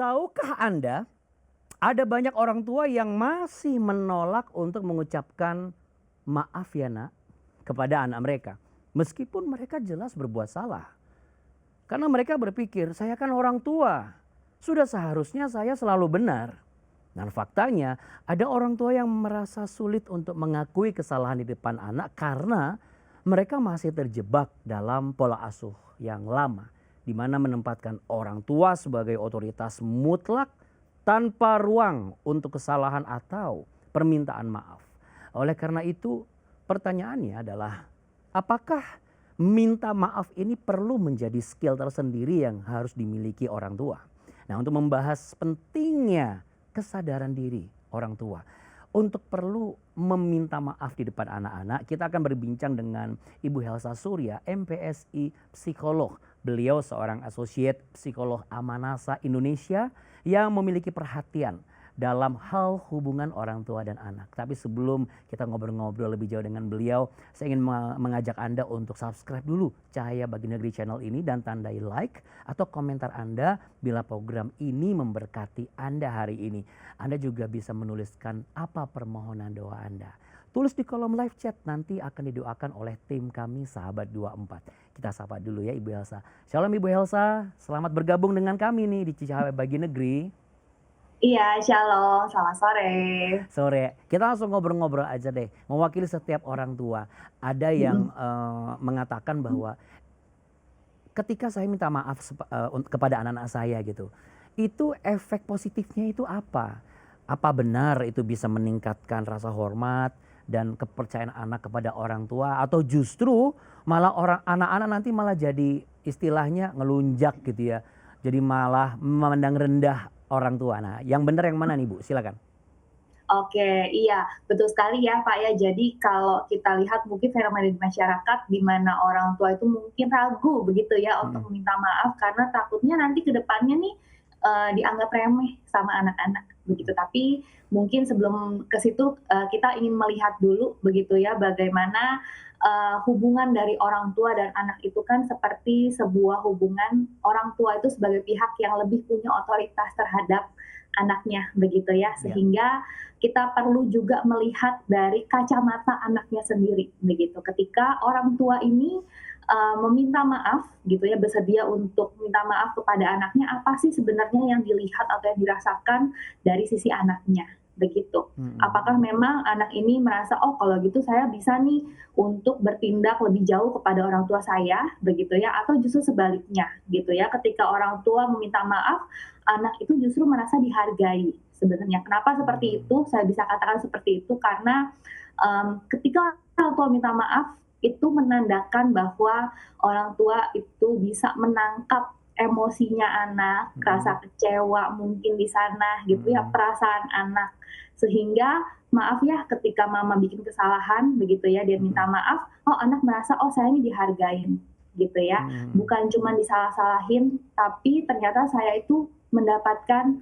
Tahukah Anda, ada banyak orang tua yang masih menolak untuk mengucapkan maaf ya nak kepada anak mereka. Meskipun mereka jelas berbuat salah. Karena mereka berpikir, saya kan orang tua. Sudah seharusnya saya selalu benar. Dan faktanya ada orang tua yang merasa sulit untuk mengakui kesalahan di depan anak karena mereka masih terjebak dalam pola asuh yang lama, di mana menempatkan orang tua sebagai otoritas mutlak tanpa ruang untuk kesalahan atau permintaan maaf. Oleh karena itu, pertanyaannya adalah apakah minta maaf ini perlu menjadi skill tersendiri yang harus dimiliki orang tua? Nah, untuk membahas pentingnya kesadaran diri orang tua untuk perlu meminta maaf di depan anak-anak, kita akan berbincang dengan Ibu Helsa Surya, MPSI psikolog. Beliau seorang associate psikolog Amanasa Indonesia yang memiliki perhatian dalam hal hubungan orang tua dan anak. Tapi sebelum kita ngobrol-ngobrol lebih jauh dengan beliau, saya ingin mengajak Anda untuk subscribe dulu Cahaya Bagi Negeri channel ini dan tandai like atau komentar Anda bila program ini memberkati Anda hari ini. Anda juga bisa menuliskan apa permohonan doa Anda. Tulis di kolom live chat, nanti akan didoakan oleh tim kami Sahabat 24. Kita sapa dulu ya Ibu Helsa. Shalom Ibu Helsa, selamat bergabung dengan kami nih di Cahaya Bagi Negeri. Iya, shalom, selamat sore. Sore, kita langsung ngobrol-ngobrol aja deh. Mewakili setiap orang tua, ada yang mengatakan bahwa ketika saya minta maaf kepada anak-anak saya gitu, itu efek positifnya itu apa? Apa benar itu bisa meningkatkan rasa hormat dan kepercayaan anak kepada orang tua, atau justru malah anak-anak nanti malah jadi istilahnya ngelunjak gitu ya, jadi malah memandang rendah orang tua. Nah, yang benar yang mana nih Bu? Silakan. Oke, iya, betul sekali ya Pak ya. Jadi kalau kita lihat mungkin fenomena di masyarakat di mana orang tua itu mungkin ragu begitu ya untuk meminta maaf karena takutnya nanti ke depannya nih dianggap remeh sama anak-anak begitu. Tapi mungkin sebelum ke situ kita ingin melihat dulu begitu ya bagaimana hubungan dari orang tua dan anak itu kan seperti sebuah hubungan orang tua itu sebagai pihak yang lebih punya otoritas terhadap anaknya begitu ya, sehingga kita perlu juga melihat dari kacamata anaknya sendiri begitu. Ketika orang tua ini meminta maaf gitu ya, bersedia untuk minta maaf kepada anaknya, apa sih sebenarnya yang dilihat atau yang dirasakan dari sisi anaknya begitu. Apakah memang anak ini merasa, oh kalau gitu saya bisa nih untuk bertindak lebih jauh kepada orang tua saya begitu ya, atau justru sebaliknya gitu ya, ketika orang tua meminta maaf, anak itu justru merasa dihargai sebenarnya. Kenapa seperti itu? Saya bisa katakan seperti itu karena ketika orang tua minta maaf itu menandakan bahwa orang tua itu bisa menangkap emosinya anak, rasa kecewa mungkin di sana gitu ya, perasaan anak. Sehingga maaf ya ketika mama bikin kesalahan begitu ya, dia minta maaf, oh anak merasa oh saya ini dihargain gitu ya. Bukan cuma disalah-salahin, tapi ternyata saya itu mendapatkan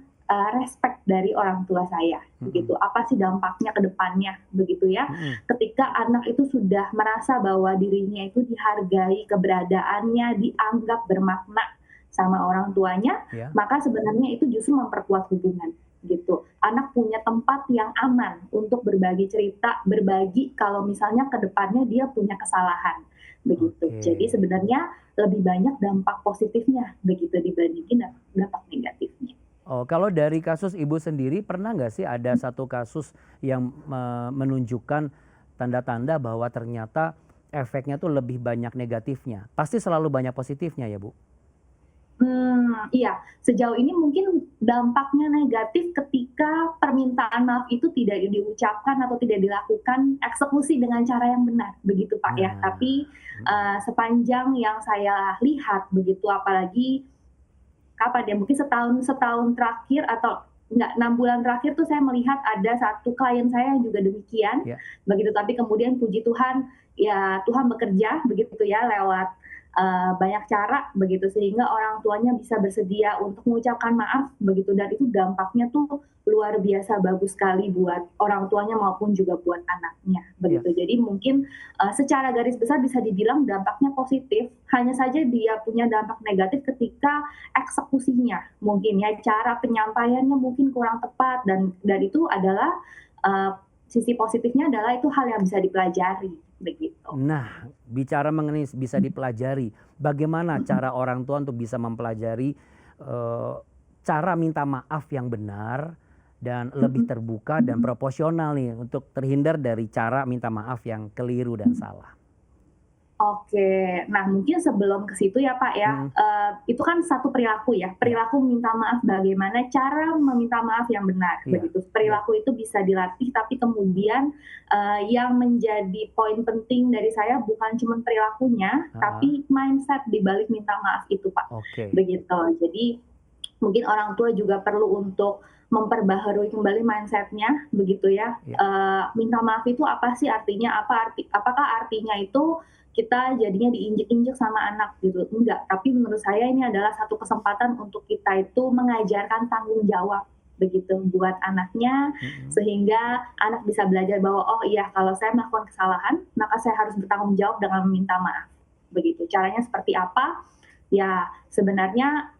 respect dari orang tua saya begitu. Apa sih dampaknya ke depannya begitu ya. Ketika anak itu sudah merasa bahwa dirinya itu dihargai, keberadaannya dianggap bermakna sama orang tuanya, maka sebenarnya itu justru memperkuat hubungan gitu. Anak punya tempat yang aman untuk berbagi cerita, berbagi kalau misalnya ke depannya dia punya kesalahan begitu. Jadi sebenarnya lebih banyak dampak positifnya begitu dibandingin dampak negatifnya. Oh, kalau dari kasus Ibu sendiri pernah nggak sih ada satu kasus yang menunjukkan tanda-tanda bahwa ternyata efeknya tuh lebih banyak negatifnya? Pasti selalu banyak positifnya ya Bu? Iya, sejauh ini mungkin dampaknya negatif ketika permintaan maaf itu tidak diucapkan atau tidak dilakukan eksekusi dengan cara yang benar, begitu Pak ya. Tapi sepanjang yang saya lihat begitu, apalagi kapan ya, mungkin setahun terakhir atau enggak 6 bulan terakhir tuh saya melihat ada satu klien saya yang juga demikian, begitu. Tapi kemudian puji Tuhan, ya Tuhan bekerja begitu ya lewat banyak cara begitu sehingga orang tuanya bisa bersedia untuk mengucapkan maaf begitu dan itu dampaknya tuh luar biasa bagus sekali buat orang tuanya maupun juga buat anaknya Iya. begitu. Jadi mungkin secara garis besar bisa dibilang dampaknya positif, hanya saja dia punya dampak negatif ketika eksekusinya mungkin ya cara penyampaiannya mungkin kurang tepat dan itu adalah uh, sisi positifnya adalah itu hal yang bisa dipelajari begitu. Nah, bicara mengenai bisa dipelajari, bagaimana cara orang tua untuk bisa mempelajari eh, cara minta maaf yang benar dan lebih terbuka dan proporsional nih untuk terhindar dari cara minta maaf yang keliru dan salah. Oke, nah mungkin sebelum ke situ ya Pak ya, Mm, itu kan satu perilaku ya, ya, perilaku minta maaf bagaimana cara meminta maaf yang benar, iya, begitu. iya. Perilaku itu bisa dilatih, tapi kemudian yang menjadi poin penting dari saya bukan cuma perilakunya, Ah, tapi mindset di balik minta maaf itu Pak, oke, begitu. Jadi mungkin orang tua juga perlu untuk memperbaharui kembali mindsetnya, begitu ya. ya. Minta maaf itu apa sih artinya? Apakah artinya itu kita jadinya diinjek-injek sama anak gitu? Enggak. Tapi menurut saya ini adalah satu kesempatan untuk kita itu mengajarkan tanggung jawab begitu buat anaknya Mm-mm. sehingga anak bisa belajar bahwa oh iya kalau saya melakukan kesalahan maka saya harus bertanggung jawab dengan meminta maaf begitu. Caranya seperti apa? Ya sebenarnya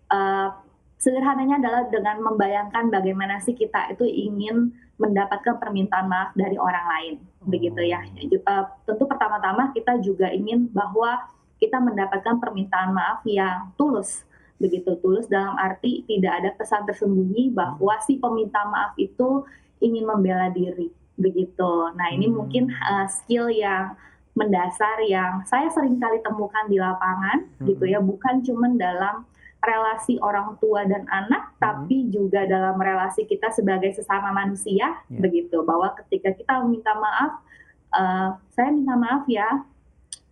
uh, sederhananya adalah dengan membayangkan bagaimana sih kita itu ingin mendapatkan permintaan maaf dari orang lain, begitu ya. Oh, Tentu pertama-tama kita juga ingin bahwa kita mendapatkan permintaan maaf yang tulus, begitu tulus dalam arti tidak ada pesan tersembunyi mm, bahwa si peminta maaf itu ingin membela diri, begitu. Nah ini mungkin mm, skill yang mendasar yang saya sering kali temukan di lapangan, gitu mm-mm, ya, bukan cuma dalam relasi orang tua dan anak, mm-mm, tapi juga dalam relasi kita sebagai sesama manusia, ya. begitu. Bahwa ketika kita meminta maaf, saya minta maaf ya,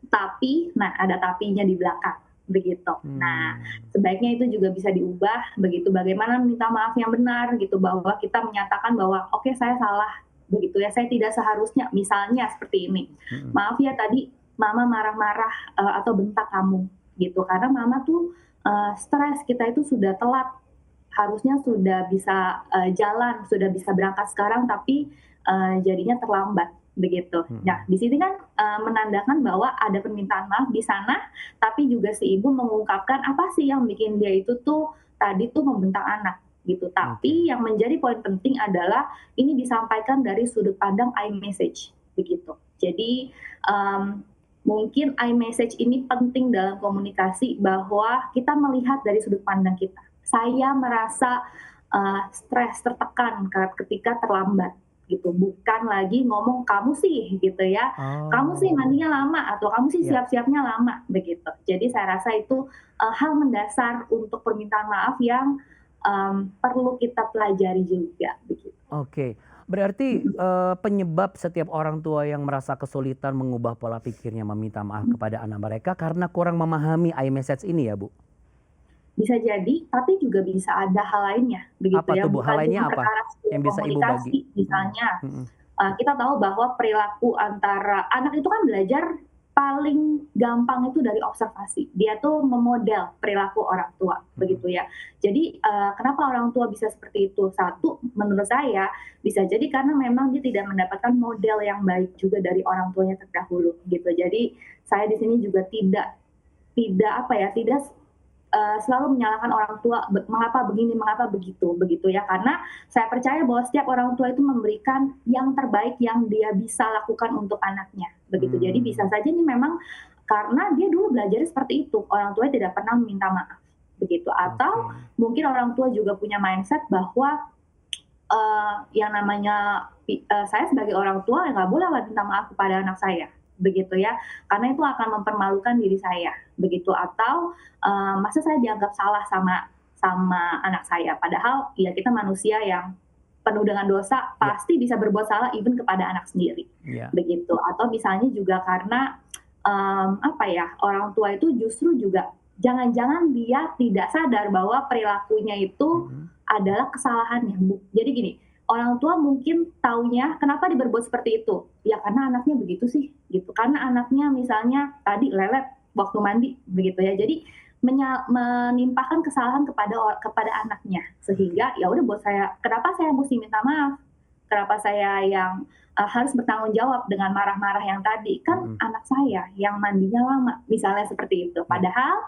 tapi, nah ada tapinya di belakang, begitu. Nah, Hmm, sebaiknya itu juga bisa diubah, begitu. Bagaimana minta maaf yang benar, gitu. Bahwa kita menyatakan bahwa, oke saya salah, begitu ya. Saya tidak seharusnya, misalnya seperti ini. mm-mm. Maaf ya tadi mama marah-marah atau bentak kamu, gitu. Karena mama tuh stres, kita itu sudah telat. Harusnya sudah bisa jalan, sudah bisa berangkat sekarang, tapi jadinya terlambat begitu. Nah, Mm-mm. di sini kan menandakan bahwa ada permintaan maaf di sana, tapi juga si ibu mengungkapkan apa sih yang bikin dia itu tuh tadi tuh membentak anak gitu. Oke, Tapi yang menjadi poin penting adalah ini disampaikan dari sudut pandang iMessage begitu. Jadi um, mungkin iMessage ini penting dalam komunikasi bahwa kita melihat dari sudut pandang kita. Saya merasa stres, tertekan ketika terlambat gitu. Bukan lagi ngomong kamu sih gitu ya. Kamu sih oh, mandinya lama atau kamu sih ya. siap-siapnya lama begitu. Jadi saya rasa itu hal mendasar untuk permintaan maaf yang perlu kita pelajari juga begitu. Oke, berarti penyebab setiap orang tua yang merasa kesulitan mengubah pola pikirnya meminta maaf kepada anak mereka karena kurang memahami iMessage ini ya, Bu? Bisa jadi, tapi juga bisa ada hal lainnya, begitu Apa ya. tuh, Bu? Hal Bukan cuma lainnya apa perkara skill yang bisa Ibu bagi? komunikasi, Mhm, misalnya mhm, kita tahu bahwa perilaku antara anak itu kan belajar paling gampang itu dari observasi. Dia tuh memodel perilaku orang tua, mhm. begitu ya. Jadi kenapa orang tua bisa seperti itu? Satu, menurut saya bisa jadi karena memang dia tidak mendapatkan model yang baik juga dari orang tuanya terdahulu, gitu. Jadi saya di sini juga tidak tidak apa ya, tidak selalu menyalahkan orang tua mengapa begini, mengapa begitu, begitu ya. Karena saya percaya bahwa setiap orang tua itu memberikan yang terbaik yang dia bisa lakukan untuk anaknya, begitu. Jadi bisa Mmm, saja nih memang karena dia dulu belajar seperti itu, orang tuanya tidak pernah meminta maaf, begitu. Atau oke. mungkin orang tua juga punya mindset bahwa yang namanya saya sebagai orang tua nggak boleh lah minta maaf kepada anak saya, begitu ya. Karena itu akan mempermalukan diri saya, begitu. Atau masa saya dianggap salah sama sama anak saya, padahal ya kita manusia yang penuh dengan dosa, Ya, pasti bisa berbuat salah even kepada anak sendiri, ya. begitu. Atau misalnya juga karena apa ya, orang tua itu justru juga jangan-jangan dia tidak sadar bahwa perilakunya itu Mhm, adalah kesalahannya. Jadi gini, orang tua mungkin taunya kenapa dia berbuat seperti itu? Ya karena anaknya begitu sih, gitu. Karena anaknya misalnya tadi lelet, waktu mandi begitu ya. Jadi menimpahkan kesalahan kepada anaknya, sehingga ya udah buat saya, kenapa saya mesti minta maaf? Kenapa saya yang harus bertanggung jawab dengan marah-marah yang tadi? Kan anak saya yang mandinya lama, misalnya seperti itu. Padahal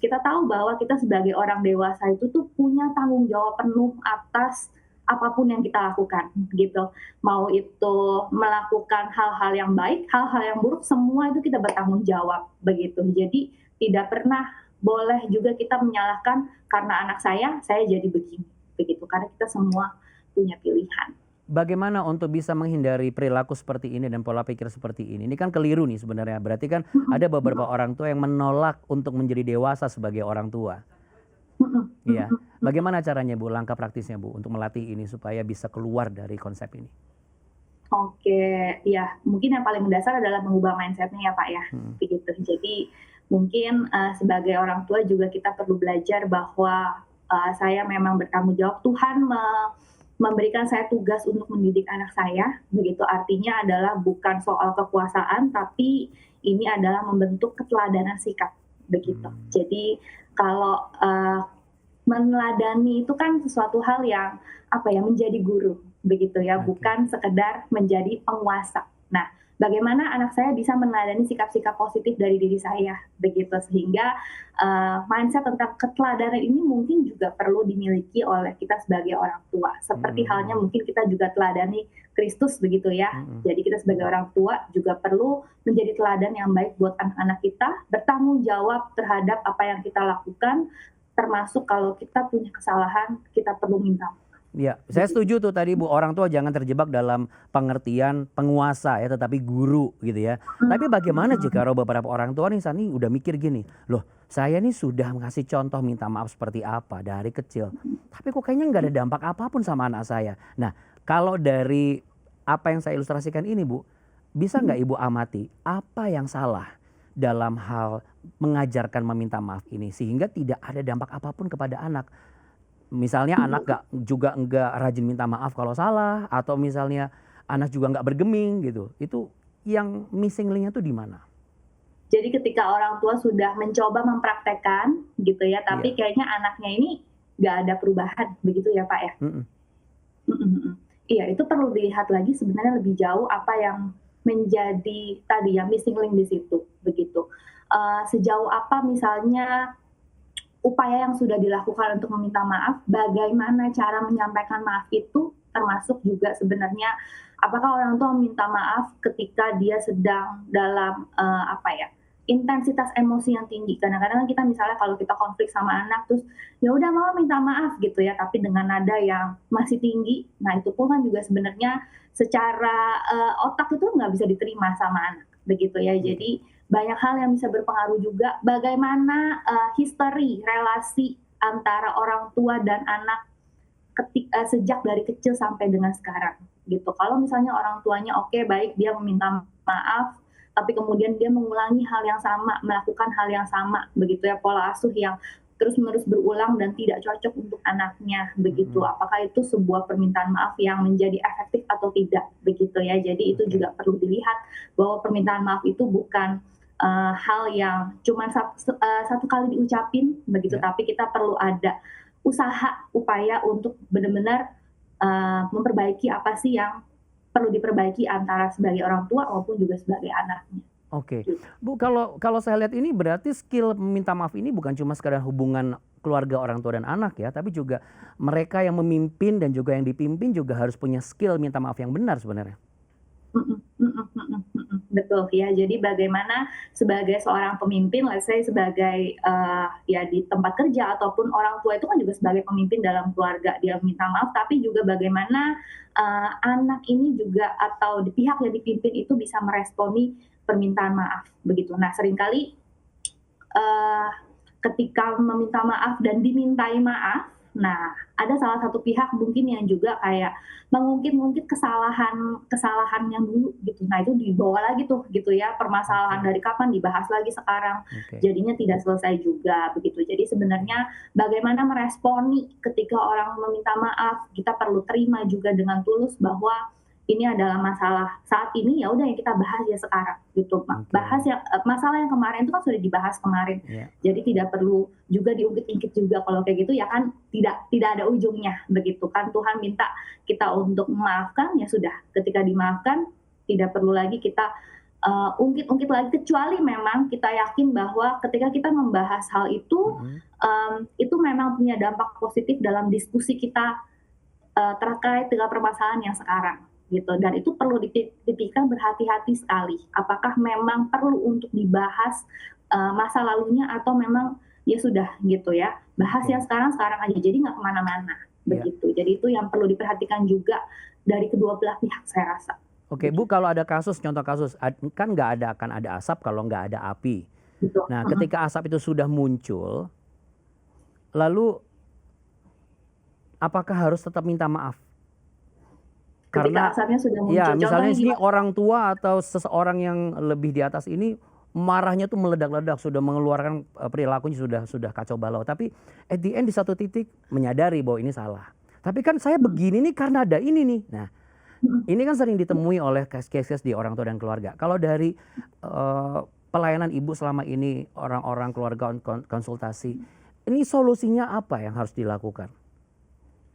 kita tahu bahwa kita sebagai orang dewasa itu tuh punya tanggung jawab penuh atas apapun yang kita lakukan gitu. Mau itu melakukan hal-hal yang baik, hal-hal yang buruk, semua itu kita bertanggung jawab begitu. Jadi tidak pernah boleh juga kita menyalahkan karena anak saya jadi begini begitu, karena kita semua punya pilihan. Bagaimana untuk bisa menghindari perilaku seperti ini dan pola pikir seperti ini? Ini kan keliru nih sebenarnya. Berarti kan ada beberapa orang tua yang menolak untuk menjadi dewasa sebagai orang tua. Iya. Bagaimana caranya Bu, langkah praktisnya Bu untuk melatih ini supaya bisa keluar dari konsep ini? Oke, ya mungkin yang paling mendasar adalah mengubah mindset-nya ya Pak ya, begitu. Jadi mungkin sebagai orang tua juga kita perlu belajar bahwa saya memang bertanggung jawab. Tuhan memberikan saya tugas untuk mendidik anak saya, begitu. Artinya adalah bukan soal kekuasaan, tapi ini adalah membentuk keteladanan sikap, begitu. Jadi kalau meneladani itu kan sesuatu hal yang menjadi guru, begitu ya, bukan sekedar menjadi penguasa. Nah, bagaimana anak saya bisa meneladani sikap-sikap positif dari diri saya, begitu, sehingga mindset tentang keteladanan ini mungkin juga perlu dimiliki oleh kita sebagai orang tua. Seperti halnya mungkin kita juga teladani Kristus, begitu ya. Jadi kita sebagai orang tua juga perlu menjadi teladan yang baik buat anak-anak kita, bertanggung jawab terhadap apa yang kita lakukan, termasuk kalau kita punya kesalahan, kita perlu minta maaf. Ya, saya setuju tuh tadi Bu, orang tua jangan terjebak dalam pengertian penguasa ya, tetapi guru gitu ya. Tapi bagaimana jika beberapa orang tua nih Sani udah mikir gini, loh saya nih sudah ngasih contoh minta maaf seperti apa dari kecil, tapi kok kayaknya nggak ada dampak apapun sama anak saya. Nah, kalau dari apa yang saya ilustrasikan ini Bu, bisa nggak Ibu amati apa yang salah dalam hal mengajarkan meminta maaf ini sehingga tidak ada dampak apapun kepada anak? Misalnya anak juga enggak rajin minta maaf kalau salah, atau misalnya anak juga enggak bergeming gitu. Itu yang missing link-nya tuh di mana? Jadi ketika orang tua sudah mencoba mempraktekkan gitu ya, tapi kayaknya anaknya ini nggak ada perubahan, begitu ya Pak ya? Iya, itu perlu dilihat lagi sebenarnya lebih jauh apa yang menjadi tadi yang missing link di situ, begitu. Sejauh apa misalnya upaya yang sudah dilakukan untuk meminta maaf, bagaimana cara menyampaikan maaf itu, termasuk juga sebenarnya apakah orang tua meminta maaf ketika dia sedang dalam intensitas emosi yang tinggi. Kadang-kadang kita misalnya kalau kita konflik sama anak, terus ya udah mama minta maaf gitu ya, tapi dengan nada yang masih tinggi. Nah itu pun kan juga sebenarnya secara otak itu nggak bisa diterima sama anak, begitu ya. Jadi banyak hal yang bisa berpengaruh juga bagaimana history relasi antara orang tua dan anak sejak dari kecil sampai dengan sekarang gitu. Kalau misalnya orang tuanya oke, baik, dia meminta maaf, tapi kemudian dia mengulangi hal yang sama, melakukan hal yang sama, begitu ya, pola asuh yang terus-menerus berulang dan tidak cocok untuk anaknya, begitu. Apakah itu sebuah permintaan maaf yang menjadi efektif atau tidak, begitu ya. Jadi itu juga perlu dilihat bahwa permintaan maaf itu bukan hal yang cuma satu kali diucapin, begitu, tapi kita perlu ada upaya untuk benar-benar memperbaiki apa sih yang perlu diperbaiki antara sebagai orang tua maupun juga sebagai anaknya. Oke, Bu, kalau saya lihat ini berarti skill meminta maaf ini bukan cuma sekadar hubungan keluarga orang tua dan anak ya, tapi juga mereka yang memimpin dan juga yang dipimpin juga harus punya skill minta maaf yang benar sebenarnya. Betul ya, jadi bagaimana sebagai seorang pemimpin, let's say sebagai ya di tempat kerja ataupun orang tua itu kan juga sebagai pemimpin dalam keluarga, dia minta maaf, tapi juga bagaimana anak ini juga atau di pihak yang dipimpin itu bisa meresponi permintaan maaf, begitu. Nah seringkali ketika meminta maaf dan dimintai maaf, nah ada salah satu pihak mungkin yang juga kayak mengungkit-ungkit kesalahan yang dulu gitu. Nah itu dibawa lagi tuh gitu ya, permasalahan dari kapan dibahas lagi sekarang. Jadinya tidak selesai juga begitu. Jadi sebenarnya bagaimana meresponi ketika orang meminta maaf, kita perlu terima juga dengan tulus bahwa ini adalah masalah saat ini, ya udah yang kita bahas ya sekarang gitu. Oke. Bahas yang masalah yang kemarin itu kan sudah dibahas kemarin. Ya. Jadi tidak perlu juga diungkit-ungkit juga, kalau kayak gitu ya kan tidak ada ujungnya begitu kan. Tuhan minta kita untuk memaafkan, ya sudah. Ketika dimaafkan tidak perlu lagi kita ungkit-ungkit lagi, kecuali memang kita yakin bahwa ketika kita membahas hal itu memang punya dampak positif dalam diskusi kita terkait dengan permasalahan yang sekarang gitu. Dan itu perlu dipikirkan berhati-hati sekali. Apakah memang perlu untuk dibahas masa lalunya, atau memang ya sudah gitu ya, bahas yang sekarang aja, jadi nggak kemana-mana begitu. Jadi itu yang perlu diperhatikan juga dari kedua belah pihak, saya rasa. Oke, Bu, kalau ada kasus, contoh kasus, kan akan ada asap kalau nggak ada api. Gitu. Nah, ketika asap itu sudah muncul, lalu apakah harus tetap minta maaf? Ketika asapnya sudah muncul. Ya, misalnya Contohnya sini gimana? orang tua atau seseorang yang lebih di atas ini marahnya tuh meledak-ledak, sudah mengeluarkan perilakunya sudah kacau balau. Tapi at the end di satu titik menyadari bahwa ini salah. Tapi kan saya begini nih karena ada ini nih. Nah, ini kan sering ditemui oleh case-case di orang tua dan keluarga. Kalau dari pelayanan Ibu selama ini, orang-orang keluarga konsultasi, ini solusinya apa yang harus dilakukan?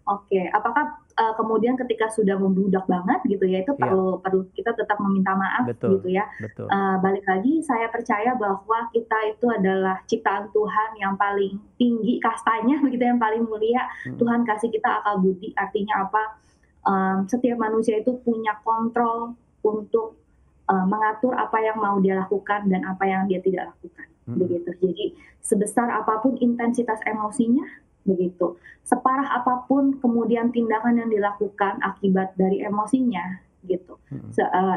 Oke, apakah kemudian ketika sudah membludak banget gitu ya, itu perlu kita tetap meminta maaf gitu ya. Betul. Balik lagi, saya percaya bahwa kita itu adalah ciptaan Tuhan yang paling tinggi kastanya begitu, yang paling mulia. Tuhan kasih kita akal budi, artinya apa? Setiap manusia itu punya kontrol untuk mengatur apa yang mau dia lakukan dan apa yang dia tidak lakukan begitu. Jadi sebesar apapun intensitas emosinya begitu, separah apapun kemudian tindakan yang dilakukan akibat dari emosinya gitu,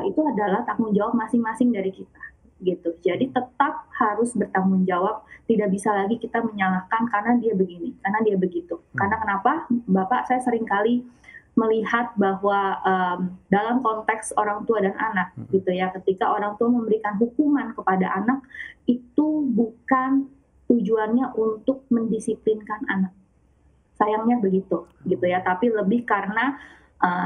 itu adalah tanggung jawab masing-masing dari kita gitu. Jadi tetap harus bertanggung jawab, tidak bisa lagi kita menyalahkan karena dia begini, karena dia begitu. Karena kenapa, Bapak, saya sering kali melihat bahwa dalam konteks orang tua dan anak gitu ya, ketika orang tua memberikan hukuman kepada anak, itu bukan tujuannya untuk mendisiplinkan anak. Sayangnya begitu gitu ya, tapi lebih karena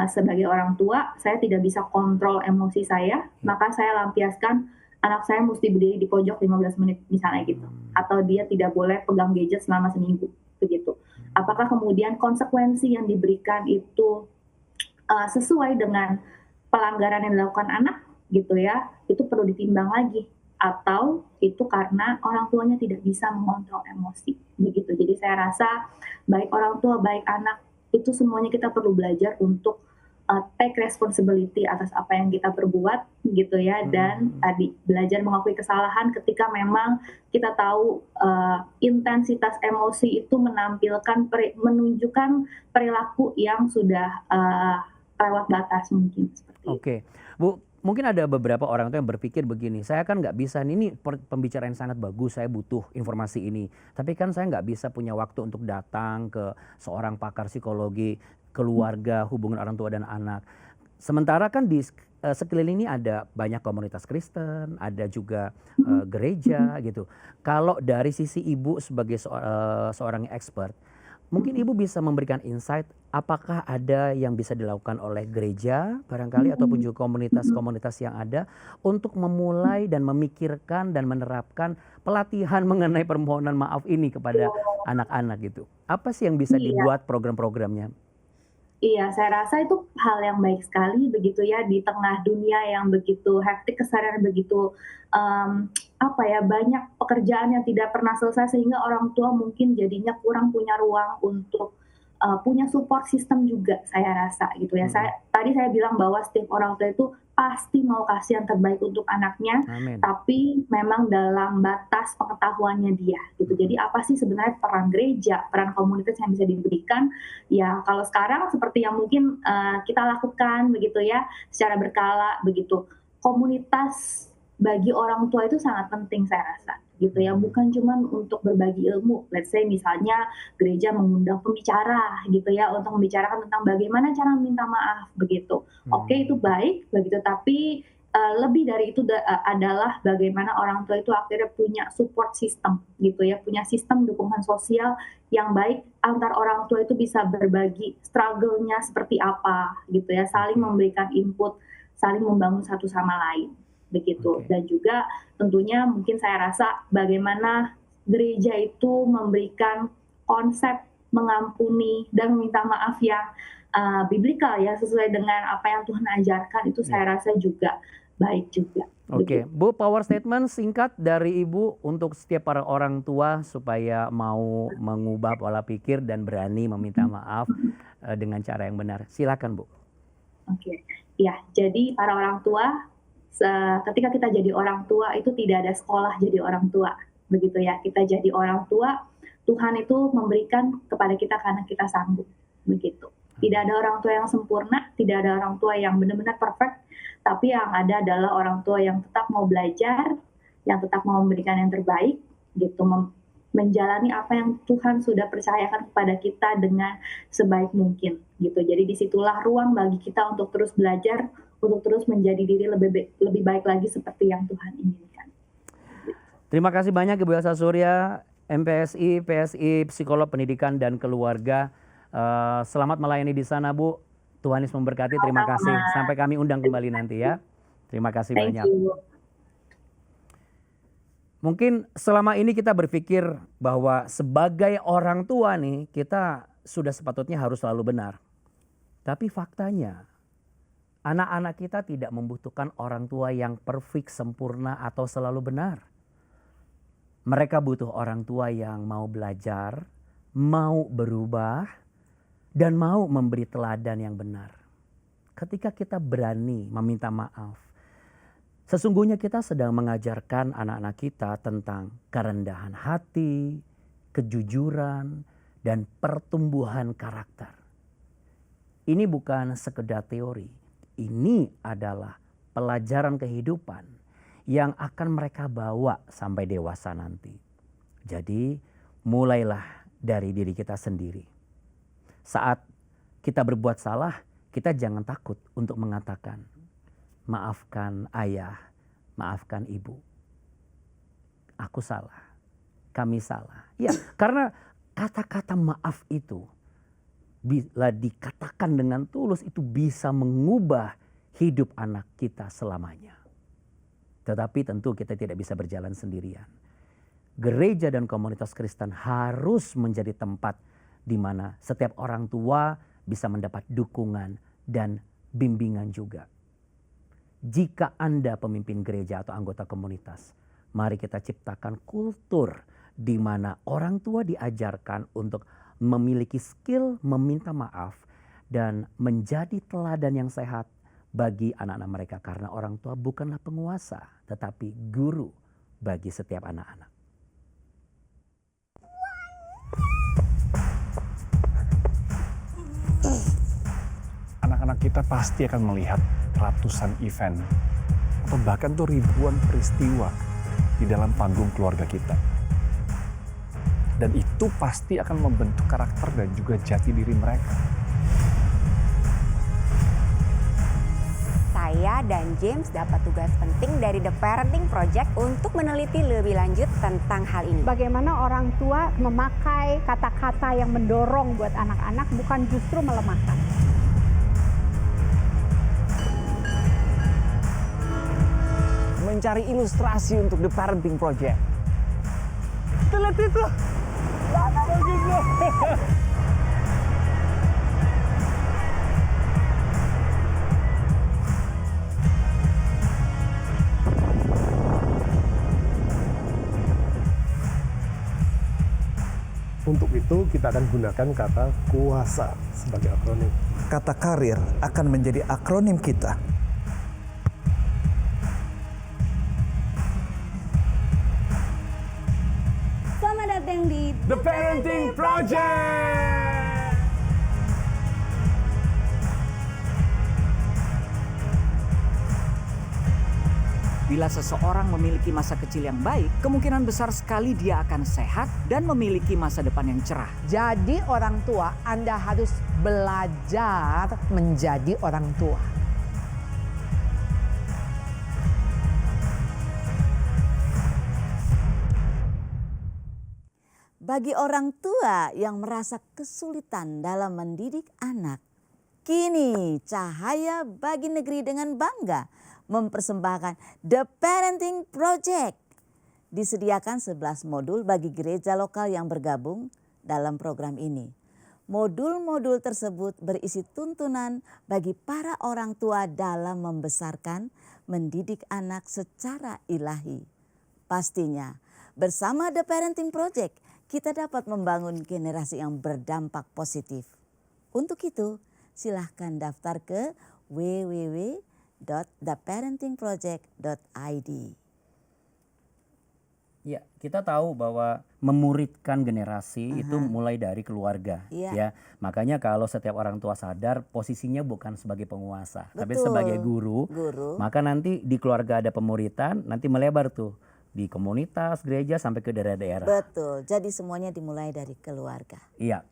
sebagai orang tua saya tidak bisa kontrol emosi saya, maka saya lampiaskan anak saya mesti berdiri di pojok 15 menit misalnya gitu, atau dia tidak boleh pegang gadget selama seminggu begitu. Apakah kemudian konsekuensi yang diberikan itu sesuai dengan pelanggaran yang dilakukan anak gitu ya, itu perlu ditimbang lagi, atau itu karena orang tuanya tidak bisa mengontrol emosi begitu. Jadi saya rasa baik orang tua baik anak itu semuanya kita perlu belajar untuk take responsibility atas apa yang kita perbuat gitu ya, dan tadi belajar mengakui kesalahan ketika memang kita tahu intensitas emosi itu menunjukkan perilaku yang sudah lewat batas mungkin seperti itu. Oke, Bu, mungkin ada beberapa orang tuh yang berpikir begini, saya kan nggak bisa, ini pembicaraan sangat bagus, saya butuh informasi ini. Tapi kan saya nggak bisa punya waktu untuk datang ke seorang pakar psikologi, keluarga, hubungan orang tua dan anak. Sementara kan di sekeliling ini ada banyak komunitas Kristen, ada juga gereja gitu. Kalau dari sisi Ibu sebagai seorang expert, mungkin Ibu bisa memberikan insight apakah ada yang bisa dilakukan oleh gereja barangkali ataupun juga komunitas-komunitas yang ada untuk memulai dan memikirkan dan menerapkan pelatihan mengenai permohonan maaf ini kepada anak-anak gitu. Apa sih yang bisa dibuat program-programnya? Iya, saya rasa itu hal yang baik sekali begitu ya, di tengah dunia yang begitu hektik, keseharian begitu banyak pekerjaan yang tidak pernah selesai, sehingga orang tua mungkin jadinya kurang punya ruang untuk punya support system juga, saya rasa gitu ya. Tadi saya bilang bahwa setiap orang tua itu pasti mau kasih yang terbaik untuk anaknya, tapi memang dalam batas pengetahuannya dia gitu. Jadi apa sih sebenarnya peran gereja, peran komunitas yang bisa diberikan? Ya kalau sekarang seperti yang mungkin kita lakukan begitu ya, secara berkala begitu. Komunitas bagi orang tua itu sangat penting saya rasa gitu ya, bukan cuma untuk berbagi ilmu. Let's say misalnya gereja mengundang pembicara gitu ya, untuk membicarakan tentang bagaimana cara meminta maaf begitu. Oke, itu baik begitu, tapi lebih dari itu adalah bagaimana orang tua itu akhirnya punya support system gitu ya, punya sistem dukungan sosial yang baik antar orang tua itu bisa berbagi struggle-nya seperti apa gitu ya, saling memberikan input, saling membangun satu sama lain begitu. Dan juga tentunya mungkin saya rasa bagaimana gereja itu memberikan konsep mengampuni dan meminta maaf yang biblikal ya, sesuai dengan apa yang Tuhan ajarkan itu saya rasa juga baik juga. Oke, Bu, power statement singkat dari Ibu untuk setiap para orang tua supaya mau mengubah pola pikir dan berani meminta maaf dengan cara yang benar. Silakan, Bu. Oke, ya, jadi para orang tua, ketika kita jadi orang tua itu tidak ada sekolah jadi orang tua, begitu ya. Kita jadi orang tua, Tuhan itu memberikan kepada kita karena kita sanggup, begitu. Tidak ada orang tua yang sempurna, tidak ada orang tua yang benar-benar perfect, tapi yang ada adalah orang tua yang tetap mau belajar, yang tetap mau memberikan yang terbaik, gitu, menjalani apa yang Tuhan sudah percayakan kepada kita dengan sebaik mungkin, gitu. Jadi disitulah ruang bagi kita untuk terus belajar, untuk terus menjadi diri lebih baik lagi seperti yang Tuhan inginkan. Terima kasih banyak Ibu Elsa Surya, MPSI, PSI, Psikolog Pendidikan dan Keluarga. Selamat melayani di sana, Bu. Tuhan Yesus memberkati. Terima kasih. Sampai kami undang kembali nanti ya. Terima kasih banyak. Mungkin selama ini kita berpikir bahwa sebagai orang tua nih, kita sudah sepatutnya harus selalu benar. Tapi faktanya, anak-anak kita tidak membutuhkan orang tua yang perfect, sempurna, atau selalu benar. Mereka butuh orang tua yang mau belajar, mau berubah, dan mau memberi teladan yang benar. Ketika kita berani meminta maaf, sesungguhnya kita sedang mengajarkan anak-anak kita tentang kerendahan hati, kejujuran, dan pertumbuhan karakter. Ini bukan sekedar teori, ini adalah pelajaran kehidupan yang akan mereka bawa sampai dewasa nanti. Jadi mulailah dari diri kita sendiri. Saat kita berbuat salah, kita jangan takut untuk mengatakan, maafkan ayah, maafkan ibu. Aku salah, kami salah. Ya, karena kata-kata maaf itu, bila dikatakan dengan tulus, itu bisa mengubah hidup anak kita selamanya. Tetapi tentu kita tidak bisa berjalan sendirian. Gereja dan komunitas Kristen harus menjadi tempat di mana setiap orang tua bisa mendapat dukungan dan bimbingan juga. Jika Anda pemimpin gereja atau anggota komunitas, mari kita ciptakan kultur di mana orang tua diajarkan untuk memiliki skill meminta maaf dan menjadi teladan yang sehat bagi anak-anak mereka. Karena orang tua bukanlah penguasa, tetapi guru bagi setiap anak-anak. Anak-anak kita pasti akan melihat ratusan event atau bahkan tuh ribuan peristiwa di dalam panggung keluarga kita. Dan itu pasti akan membentuk karakter dan juga jati diri mereka. Saya dan James dapat tugas penting dari The Parenting Project untuk meneliti lebih lanjut tentang hal ini. Bagaimana orang tua memakai kata-kata yang mendorong buat anak-anak, bukan justru melemahkan. Mencari ilustrasi untuk The Parenting Project. Lihat itu. Bagus loh. Untuk itu kita akan gunakan kata kuasa sebagai akronim. Kata karir akan menjadi akronim kita. Selamat datang di The Parenting Project! Bila seseorang memiliki masa kecil yang baik, kemungkinan besar sekali dia akan sehat dan memiliki masa depan yang cerah. Jadi orang tua, Anda harus belajar menjadi orang tua. bagi orang tua yang merasa kesulitan dalam mendidik anak. Kini Cahaya Bagi Negeri dengan bangga mempersembahkan The Parenting Project. Disediakan 11 modul bagi gereja lokal yang bergabung dalam program ini. Modul-modul tersebut berisi tuntunan bagi para orang tua dalam membesarkan, mendidik anak secara ilahi. Pastinya bersama The Parenting Project kita dapat membangun generasi yang berdampak positif. Untuk itu silahkan daftar ke www.theparentingproject.id. Ya, kita tahu bahwa memuridkan generasi itu mulai dari keluarga, ya. Makanya kalau setiap orang tua sadar posisinya bukan sebagai penguasa, tapi sebagai guru, maka nanti di keluarga ada pemuritan, nanti melebar tuh di komunitas, gereja sampai ke daerah-daerah. Betul, jadi semuanya dimulai dari keluarga. Iya.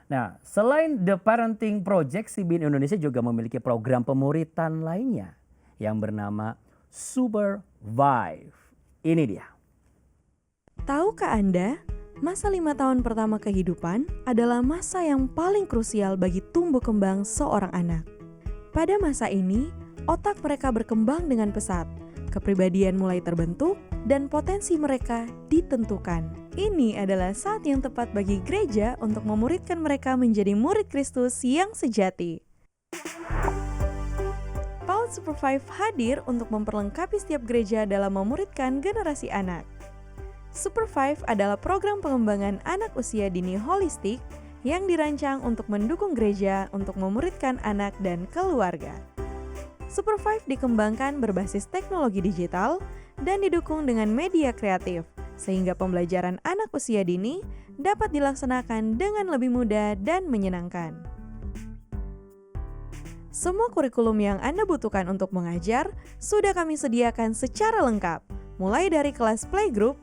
Nah, selain The Parenting Project, CBN Indonesia juga memiliki program pemuritan lainnya yang bernama Supervive. Ini dia. Tahukah Anda, masa 5 tahun pertama kehidupan adalah masa yang paling krusial bagi tumbuh kembang seorang anak. Pada masa ini, otak mereka berkembang dengan pesat, kepribadian mulai terbentuk, dan potensi mereka ditentukan. Ini adalah saat yang tepat bagi gereja untuk memuridkan mereka menjadi murid Kristus yang sejati. PAUD Supervive hadir untuk memperlengkapi setiap gereja dalam memuridkan generasi anak. Supervive adalah program pengembangan anak usia dini holistik yang dirancang untuk mendukung gereja untuk memuridkan anak dan keluarga. Supervive dikembangkan berbasis teknologi digital dan didukung dengan media kreatif, sehingga pembelajaran anak usia dini dapat dilaksanakan dengan lebih mudah dan menyenangkan. Semua kurikulum yang Anda butuhkan untuk mengajar sudah kami sediakan secara lengkap, mulai dari kelas playgroup,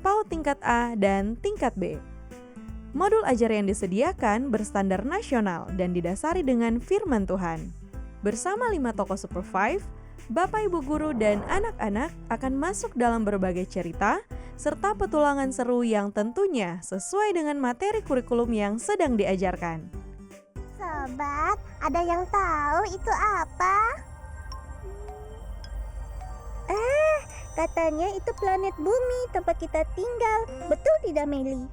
PAUD tingkat A dan tingkat B. Modul ajar yang disediakan berstandar nasional dan didasari dengan firman Tuhan. Bersama 5 tokoh Supervive, Bapak Ibu guru dan anak-anak akan masuk dalam berbagai cerita serta petualangan seru yang tentunya sesuai dengan materi kurikulum yang sedang diajarkan. Sobat, ada yang tahu itu apa? Katanya itu planet bumi tempat kita tinggal. Betul tidak, Meli?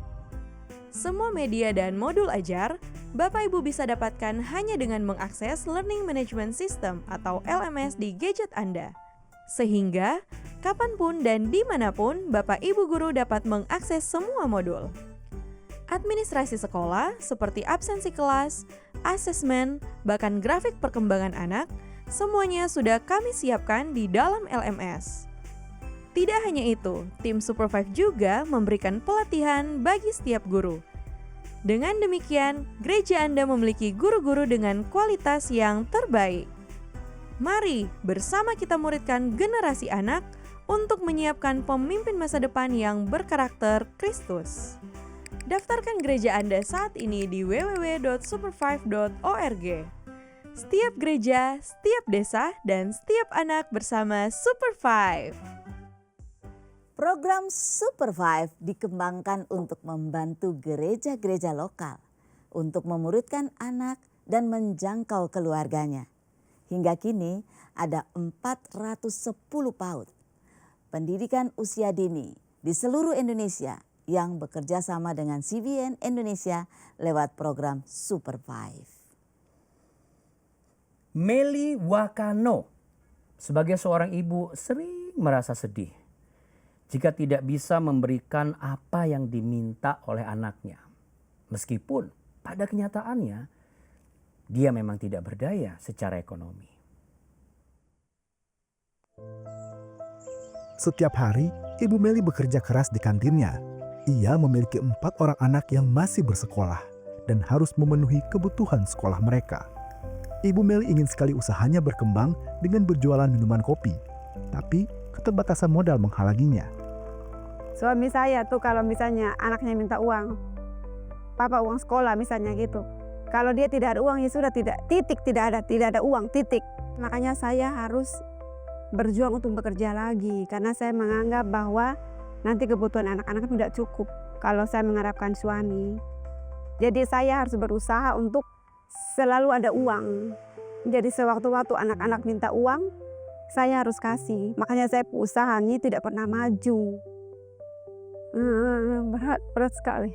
Semua media dan modul ajar Bapak Ibu bisa dapatkan hanya dengan mengakses Learning Management System atau LMS di gadget Anda. Sehingga, kapanpun dan dimanapun Bapak Ibu guru dapat mengakses semua modul. Administrasi sekolah seperti absensi kelas, asesmen, bahkan grafik perkembangan anak, semuanya sudah kami siapkan di dalam LMS. Tidak hanya itu, tim Supervive juga memberikan pelatihan bagi setiap guru. Dengan demikian, gereja Anda memiliki guru-guru dengan kualitas yang terbaik. Mari bersama kita muridkan generasi anak untuk menyiapkan pemimpin masa depan yang berkarakter Kristus. Daftarkan gereja Anda saat ini di www.supervive.org. Setiap gereja, setiap desa, dan setiap anak bersama Supervive. Program Supervive dikembangkan untuk membantu gereja-gereja lokal untuk memuridkan anak dan menjangkau keluarganya. Hingga kini ada 410 PAUD pendidikan usia dini di seluruh Indonesia yang bekerja sama dengan CBN Indonesia lewat program Supervive. Meli Wakano sebagai seorang ibu sering merasa sedih jika tidak bisa memberikan apa yang diminta oleh anaknya. Meskipun pada kenyataannya dia memang tidak berdaya secara ekonomi. Setiap hari, Ibu Meli bekerja keras di kantinnya. Ia memiliki 4 orang anak yang masih bersekolah dan harus memenuhi kebutuhan sekolah mereka. Ibu Meli ingin sekali usahanya berkembang dengan berjualan minuman kopi, tapi keterbatasan modal menghalanginya. Suami saya tuh kalau misalnya anaknya minta uang, papa uang sekolah misalnya gitu. Kalau dia tidak ada uang ya sudah tidak ada uang, titik. Makanya saya harus berjuang untuk bekerja lagi karena saya menganggap bahwa nanti kebutuhan anak-anak tidak cukup. kalau saya mengharapkan suami. Jadi saya harus berusaha untuk selalu ada uang. Jadi sewaktu-waktu anak-anak minta uang, saya harus kasih. Makanya saya usahanya tidak pernah maju. Berat sekali.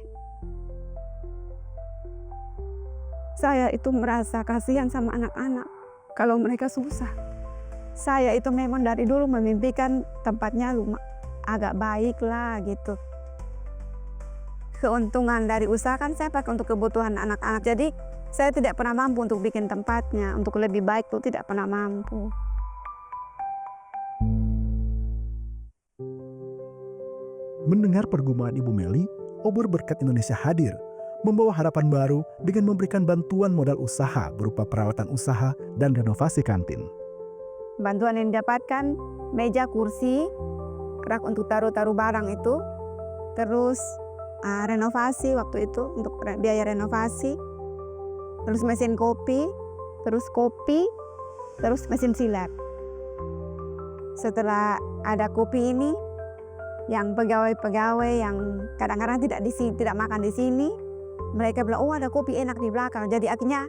Saya itu merasa kasihan sama anak-anak kalau mereka susah. Saya itu memang dari dulu memimpikan tempatnya agak baik lah gitu. Keuntungan dari usaha kan saya pakai untuk kebutuhan anak-anak. Jadi saya tidak pernah mampu untuk bikin tempatnya. Untuk lebih baik tuh tidak pernah mampu. Mendengar pergumulan Ibu Meli, Obor Berkat Indonesia hadir, membawa harapan baru dengan memberikan bantuan modal usaha berupa perawatan usaha dan renovasi kantin. Bantuan yang didapatkan meja, kursi, rak untuk taruh-taruh barang itu, terus renovasi waktu itu untuk biaya renovasi, terus mesin kopi, terus mesin silat. Setelah ada kopi ini, yang pegawai-pegawai yang kadang-kadang tidak makan di sini, mereka bilang, oh ada kopi enak di belakang. Jadi akhirnya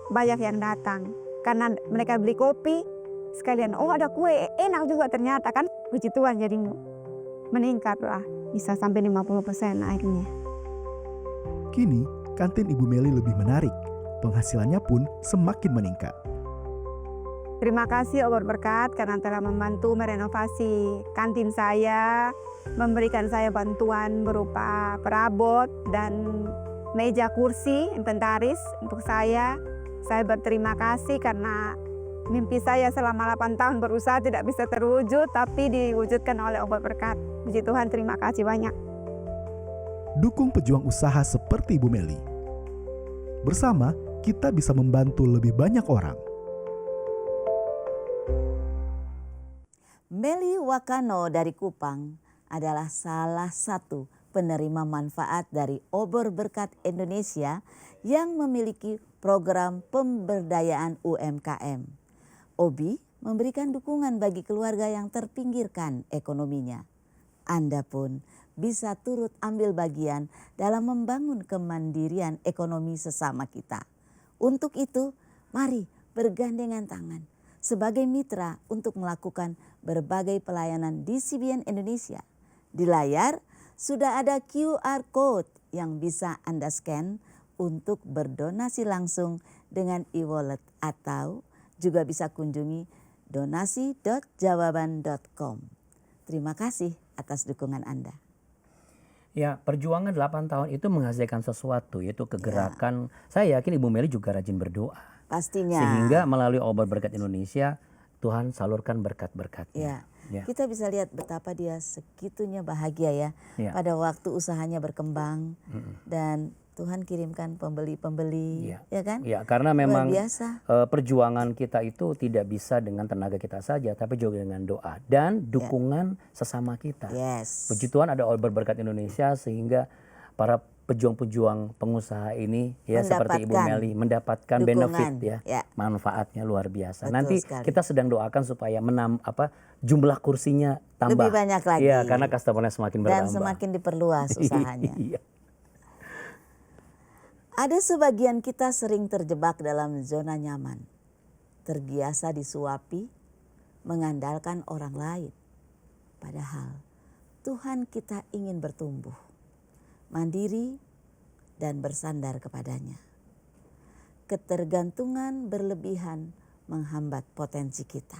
banyak yang datang. Karena mereka beli kopi, sekalian, oh ada kue enak juga ternyata kan. Puji Tuhan jadi meningkat lah. Bisa sampai 50% akhirnya. Kini, kantin Ibu Meli lebih menarik. Penghasilannya pun semakin meningkat. Terima kasih Obor Berkat karena telah membantu merenovasi kantin saya, memberikan saya bantuan berupa perabot dan meja kursi inventaris untuk saya. Saya berterima kasih karena mimpi saya selama 8 tahun berusaha tidak bisa terwujud, tapi diwujudkan oleh Obor Berkat. Puji Tuhan, terima kasih banyak. Dukung pejuang usaha seperti Ibu Meli. Bersama, kita bisa membantu lebih banyak orang. Meli Wakano dari Kupang adalah salah satu penerima manfaat dari Obor Berkat Indonesia yang memiliki program pemberdayaan UMKM. OBI memberikan dukungan bagi keluarga yang terpinggirkan ekonominya. Anda pun bisa turut ambil bagian dalam membangun kemandirian ekonomi sesama kita. Untuk itu, mari bergandengan tangan sebagai mitra untuk melakukan berbagai pelayanan di CBN Indonesia. Di layar sudah ada QR Code yang bisa Anda scan untuk berdonasi langsung dengan e-wallet atau juga bisa kunjungi donasi.jawaban.com. Terima kasih atas dukungan Anda. Ya, perjuangan 8 tahun itu menghasilkan sesuatu, yaitu kegerakan. Saya yakin Ibu Meli juga rajin berdoa. Pastinya. Sehingga melalui Obor Berkat Indonesia, Tuhan salurkan berkat-berkatnya. Ya. Kita bisa lihat betapa dia segitunya bahagia ya. Pada waktu usahanya berkembang dan Tuhan kirimkan pembeli-pembeli, ya kan? Ya, karena memang perjuangan kita itu tidak bisa dengan tenaga kita saja, tapi juga dengan doa dan dukungan sesama kita. Yes. Puji Tuhan ada Obor Berkat Indonesia sehingga para pejuang-pejuang pengusaha ini seperti Ibu Meli mendapatkan benefit manfaatnya luar biasa. Betul Nanti sekali. kita sedang doakan supaya jumlah kursinya tambah. Lebih banyak lagi. Iya, karena customer-nya semakin bertambah. Dan semakin diperluas usahanya. Iya. Ada sebagian kita sering terjebak dalam zona nyaman, terbiasa disuapi, mengandalkan orang lain. Padahal Tuhan kita ingin bertumbuh, mandiri dan bersandar kepadanya. Ketergantungan berlebihan menghambat potensi kita,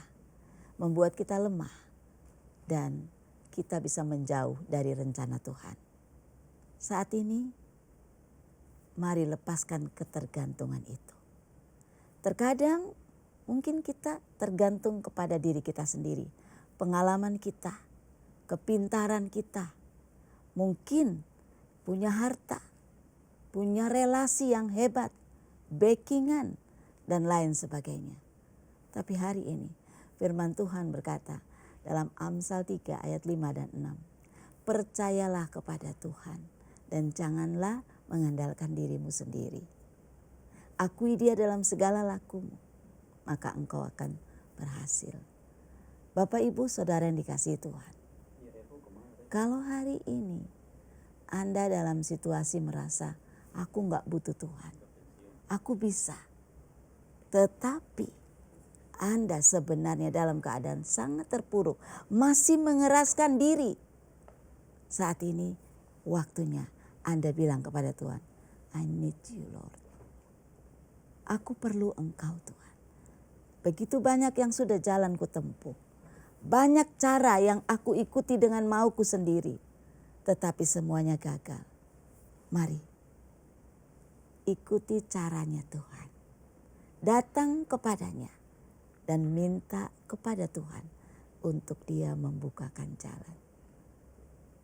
membuat kita lemah dan kita bisa menjauh dari rencana Tuhan. Saat ini, mari lepaskan ketergantungan itu. Terkadang mungkin kita tergantung kepada diri kita sendiri, pengalaman kita, kepintaran kita, mungkin punya harta, punya relasi yang hebat, backingan, dan lain sebagainya. Tapi hari ini firman Tuhan berkata dalam Amsal 3 ayat 5 dan 6. Percayalah kepada Tuhan dan janganlah mengandalkan dirimu sendiri. Akui Dia dalam segala lakumu, maka engkau akan berhasil. Bapak, Ibu, Saudara yang dikasihi Tuhan. Kalau hari ini Anda dalam situasi merasa, aku nggak butuh Tuhan, aku bisa. Tetapi Anda sebenarnya dalam keadaan sangat terpuruk, masih mengeraskan diri. Saat ini waktunya Anda bilang kepada Tuhan, I need you Lord. Aku perlu Engkau Tuhan. Begitu banyak yang sudah jalan ku tempuh. Banyak cara yang aku ikuti dengan mauku sendiri. Tetapi semuanya gagal. Mari ikuti caranya Tuhan. Datang kepadanya dan minta kepada Tuhan untuk Dia membukakan jalan.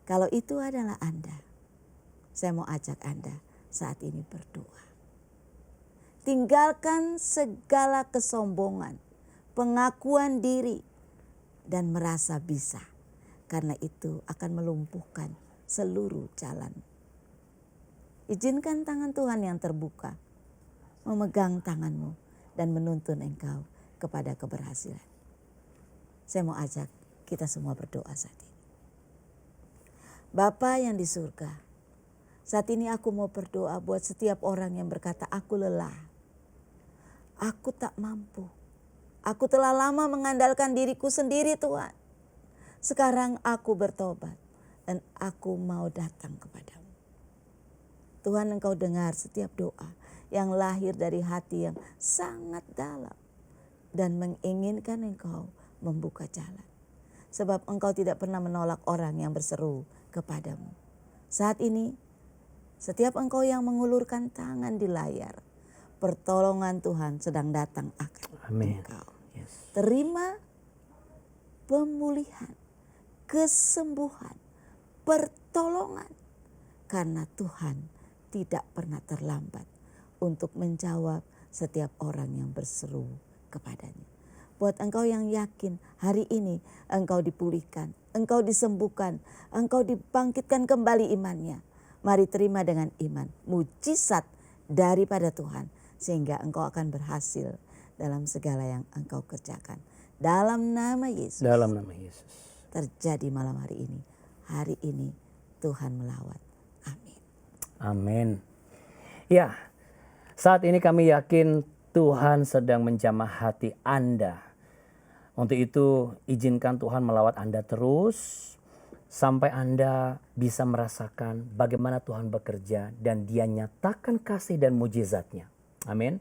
Kalau itu adalah Anda, saya mau ajak Anda saat ini berdoa. Tinggalkan segala kesombongan, pengakuan diri, dan merasa bisa. Karena itu akan melumpuhkan seluruh jalan. Izinkan tangan Tuhan yang terbuka memegang tanganmu dan menuntun engkau kepada keberhasilan. Saya mau ajak kita semua berdoa saat ini. Bapa yang di surga, saat ini aku mau berdoa buat setiap orang yang berkata, aku lelah, aku tak mampu, aku telah lama mengandalkan diriku sendiri Tuhan. Sekarang aku bertobat dan aku mau datang kepadamu. Tuhan, Engkau dengar setiap doa yang lahir dari hati yang sangat dalam dan menginginkan Engkau membuka jalan. Sebab Engkau tidak pernah menolak orang yang berseru kepadamu. Saat ini, setiap Engkau yang mengulurkan tangan di layar, pertolongan Tuhan sedang datang akan Engkau. Terima pemulihan, kesembuhan, pertolongan. Karena Tuhan tidak pernah terlambat untuk menjawab setiap orang yang berseru kepadanya. Buat engkau yang yakin hari ini engkau dipulihkan, engkau disembuhkan, engkau dibangkitkan kembali imannya. Mari terima dengan iman mujizat daripada Tuhan sehingga engkau akan berhasil dalam segala yang engkau kerjakan. Dalam nama Yesus. Dalam nama Yesus. Terjadi malam hari ini. Hari ini Tuhan melawat. Amin. Amin. Ya, saat ini kami yakin Tuhan sedang menjamah hati Anda. Untuk itu izinkan Tuhan melawat Anda terus sampai Anda bisa merasakan bagaimana Tuhan bekerja dan Dia nyatakan kasih dan mujizatnya. Amin.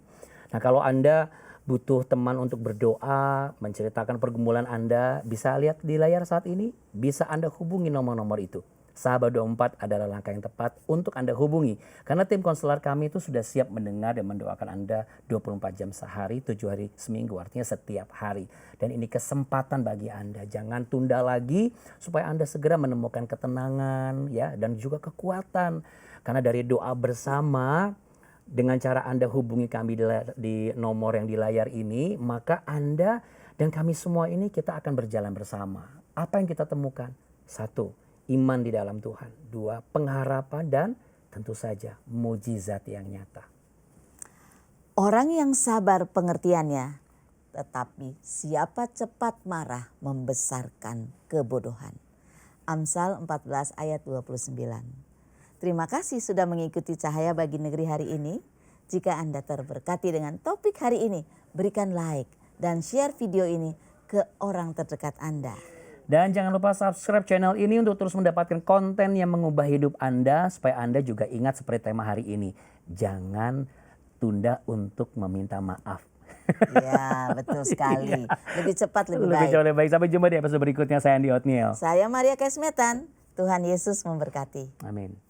Nah, kalau Anda butuh teman untuk berdoa, menceritakan pergumulan Anda, bisa lihat di layar saat ini, bisa Anda hubungi nomor-nomor itu. Sahabat 24 adalah langkah yang tepat untuk Anda hubungi. Karena tim konselor kami itu sudah siap mendengar dan mendoakan Anda 24 jam sehari, 7 hari seminggu. Artinya setiap hari. Dan ini kesempatan bagi Anda. Jangan tunda lagi supaya Anda segera menemukan ketenangan ya dan juga kekuatan. Karena dari doa bersama, dengan cara Anda hubungi kami di nomor yang di layar ini, maka Anda dan kami semua ini kita akan berjalan bersama. Apa yang kita temukan? 1, iman di dalam Tuhan. 2, pengharapan dan tentu saja mujizat yang nyata. Orang yang sabar pengertiannya, tetapi siapa cepat marah membesarkan kebodohan. Amsal 14 ayat 29. Terima kasih sudah mengikuti Cahaya Bagi Negeri hari ini. Jika Anda terberkati dengan topik hari ini, berikan like dan share video ini ke orang terdekat Anda. Dan jangan lupa subscribe channel ini untuk terus mendapatkan konten yang mengubah hidup Anda. Supaya Anda juga ingat seperti tema hari ini. Jangan tunda untuk meminta maaf. Ya, betul sekali. Lebih cepat lebih baik. Lebih cepat lebih baik. Sampai jumpa di episode berikutnya. Saya Andi Otniel. Saya Maria Kesmetan. Tuhan Yesus memberkati. Amin.